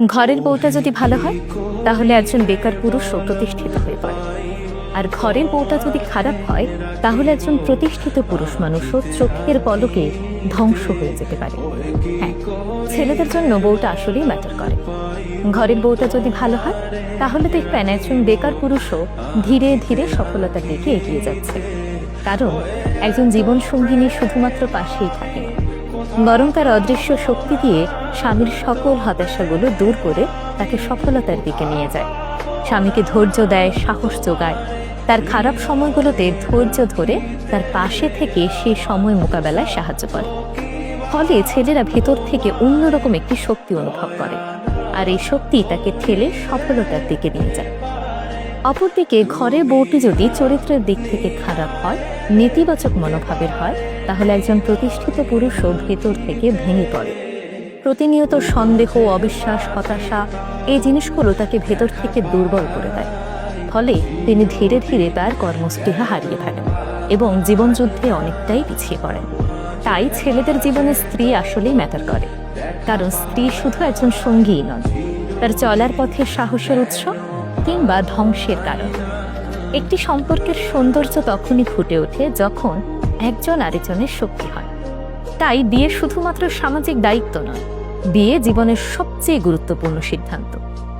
ঘরের বউটা যদি ভালো হয় তাহলে একজন বেকার পুরুষও প্রতিষ্ঠিত হয়ে পড়ে, আর ঘরের বউটা যদি খারাপ হয় তাহলে একজন প্রতিষ্ঠিত পুরুষ মানুষও চোখের পলকে ধ্বংস হয়ে যেতে পারে। হ্যাঁ, ছেলেদের জন্য বউটা আসলেই ম্যাটার করে। ঘরের বউটা যদি ভালো হয় তাহলে দেখবেন একজন বেকার পুরুষও ধীরে ধীরে সফলতার দিকে এগিয়ে যাচ্ছে, কারণ একজন জীবন সঙ্গিনী শুধুমাত্র পাশেই থাকে না, বরং তার অদৃশ্য শক্তি দিয়ে স্বামীর সকল হতাশাগুলো দূর করে তাকে সফলতার দিকে নিয়ে যায়। স্বামীকে ধৈর্য দেয়, সাহস যোগায়, তার খারাপ সময়গুলোতে ধৈর্য ধরে তার পাশে থেকে সেই সময় মোকাবেলায় সাহায্য করে। ফলে ছেলেরা ভেতর থেকে অন্যরকম একটি শক্তি অনুভব করে, আর এই শক্তি তাকে ঠেলে সফলতার দিকে নিয়ে যায়। অপরদিকে ঘরের বউটি যদি চরিত্রের দিক থেকে খারাপ হয়, নেতিবাচক মনোভাবের হয়, তাহলে একজন প্রতিষ্ঠিত পুরুষও ভেতর থেকে ভেঙে পড়ে। প্রতিনিয়ত সন্দেহ, অবিশ্বাস, হতাশা এই জিনিসগুলো তাকে ভেতর থেকে দুর্বল করে দেয়। ফলে তিনি ধীরে ধীরে তার কর্মস্পৃহা হারিয়ে ফেলেন এবং জীবনযুদ্ধে অনেকটাই পিছিয়ে পড়েন। তাই ছেলেদের জীবনে স্ত্রী আসলেই ম্যাটার করে, কারণ স্ত্রী শুধু একজন সঙ্গীই নন, তার চলার পথে সাহসের উৎস কিংবা ধ্বংসের কারণ। একটি সম্পর্কের সৌন্দর্য তখনই ফুটে ওঠে যখন একজন আরেকজনের শক্তি হয়। তাই বিয়ে শুধুমাত্র সামাজিক দায়িত্ব নয়, বিয়ে জীবনের সবচেয়ে গুরুত্বপূর্ণ সিদ্ধান্ত।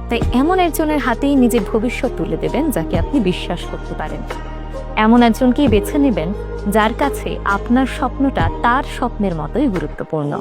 তাই এমন একজনের হাতেই নিজের ভবিষ্যৎ তুলে দেবেন যাকে আপনি বিশ্বাস করতে পারেন। এমন একজনকেই বেছে নেবেন যার কাছে আপনার স্বপ্নটা তার স্বপ্নের মতোই গুরুত্বপূর্ণ।